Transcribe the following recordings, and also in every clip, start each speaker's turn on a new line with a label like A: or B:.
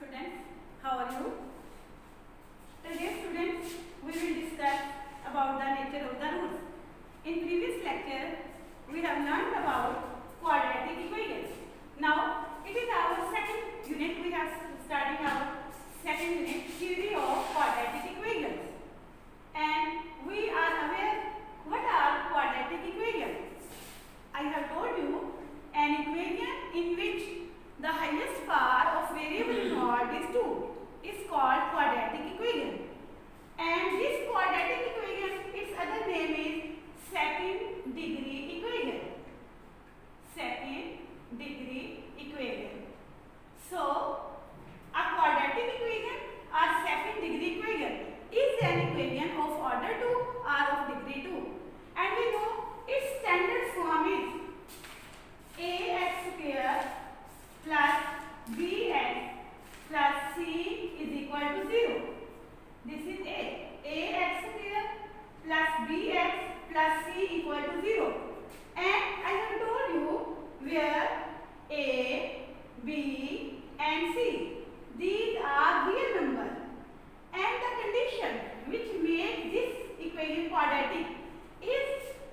A: students, how are you? Today students, we will discuss about the nature of the roots. In previous lecture, we have learned about quadratic equations. Now, it is our second unit. We are starting our second unit, theory of quadratic equations. And we are aware what are quadratic equations. I have told you an equation in which the highest power of variable mod is 2 is called quadratic equation. And this quadratic equation, its other name is second degree equation. Second degree equation. So, a quadratic equation or second degree equation is an equation of order 2 or of degree 2. And we know its standard form is ax square plus bx plus c is equal to 0. This is ax square plus bx plus c equal to 0. And I have told you where a, b and c, these are real numbers. And the condition which makes this equation quadratic is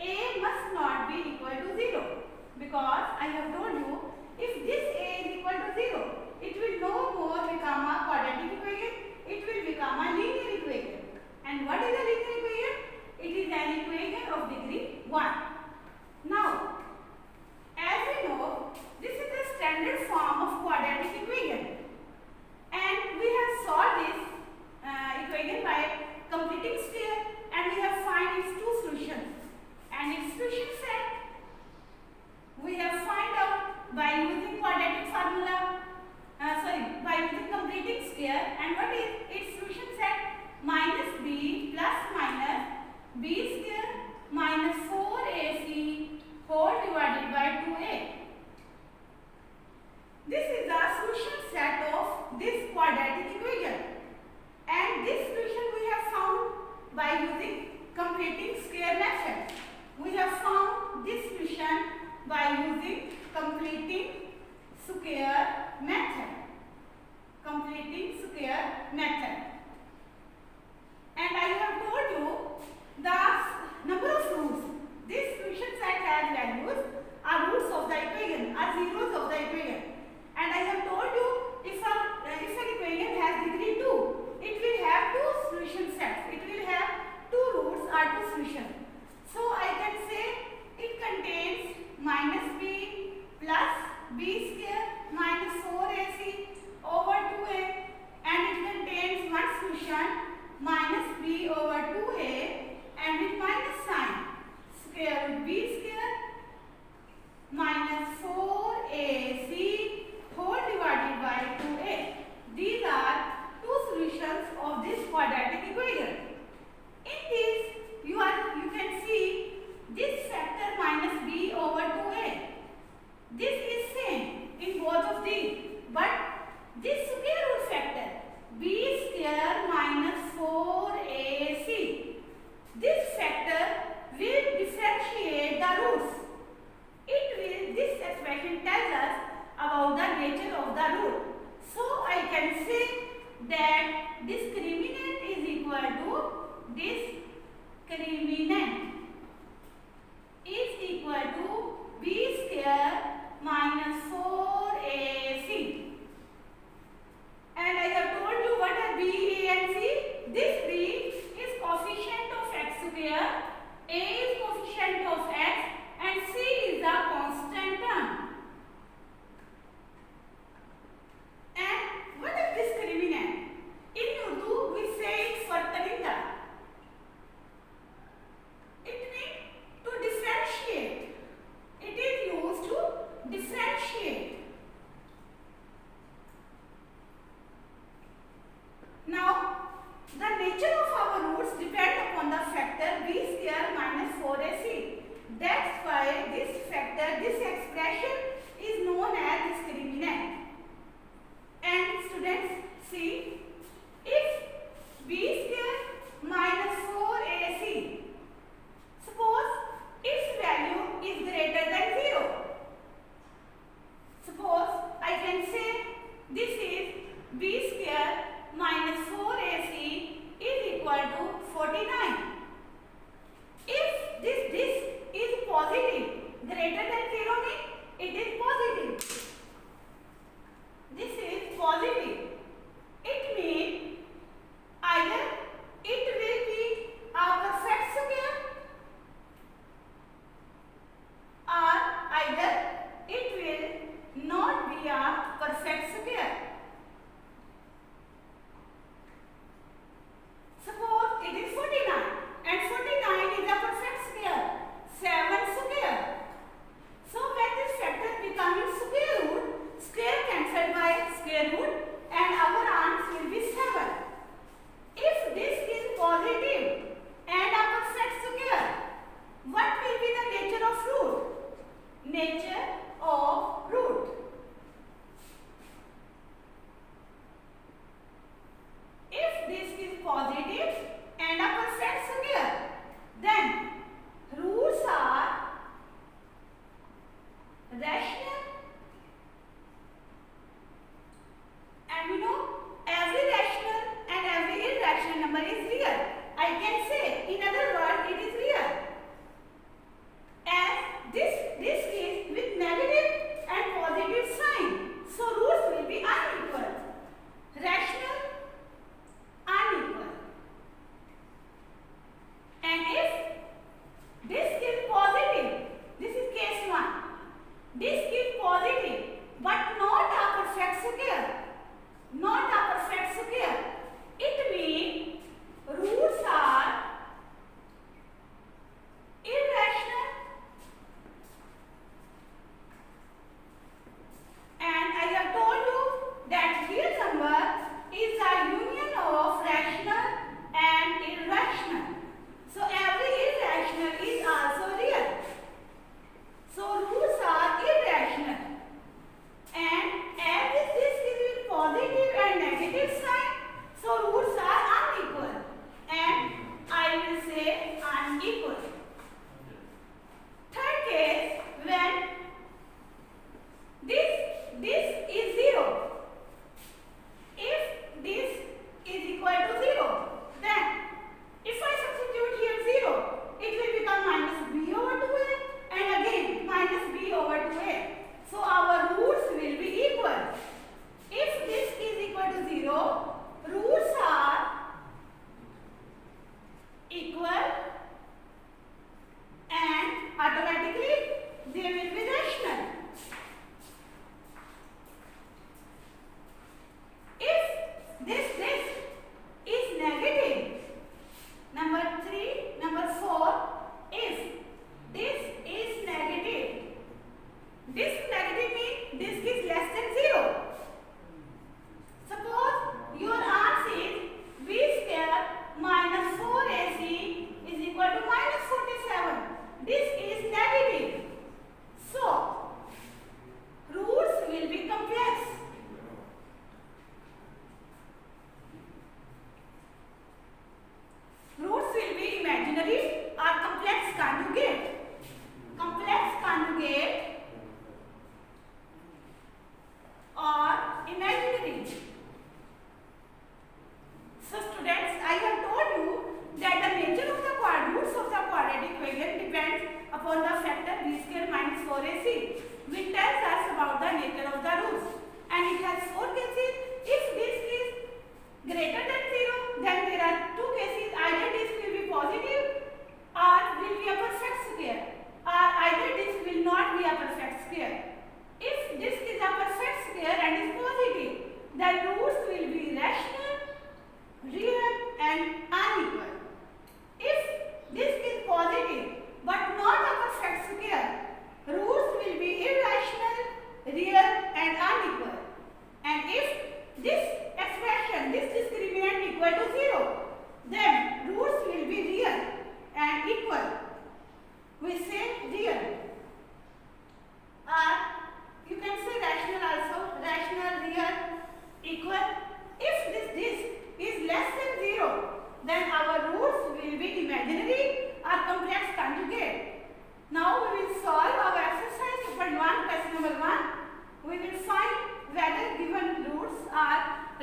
A: a must not be equal to 0. Because I have told you, if this a is equal to 0, it will no more become a quadratic equation, it will become a linear equation. And what is a linear equation? It is an equation of degree 1. Now, as we know, this is the standard form of quadratic equation. And we have solved this equation by completing sphere, and we have found its two solutions. And its solution set we have found out by using quadratic formula, by using completing sphere. And what is its solution set? Minus b plus minus b square minus 4ac whole divided by 2a. This is the solution set of this quadratic equation. And this solution we have found by using completing square method. We have found this solution by using completing square method. Completing square method. And I have told you the number of roots. This solution set has values are roots of the equation, are zeros of the equation. And I have told you if an equation has degree 2, it will have two solution sets. It will have two roots or two solutions. So I can say it contains minus b plus b square minus 4ac over 2a, and it contains one solution minus b over 2a and with minus sign, square root b square minus 4ac whole divided by 2a. These are two solutions of this quadratic equation. In this, you can see this factor minus b over 2a. This is same in both of these, but this square root factor b square minus 4ac, this factor will differentiate the roots. This expression tells us about the nature of the root. So I can say that discriminant is equal to discriminant is equal to b square minus 4ac. And I have told you what are b, a and c. This b is coefficient of x square, a is coefficient of x, and c is the constant term. And what is discriminant? In Urdu, we say it's fartarinda. It means to differentiate. It is used to differentiate. Now, the nature of our roots depend upon the factor b square minus 4ac. That's why this factor, this expression is known as discriminant. And students, see, if b square minus 4ac, suppose its value is greater than 0. Suppose I can say this is b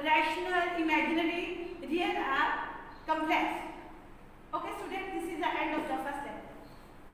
A: rational, imaginary, real are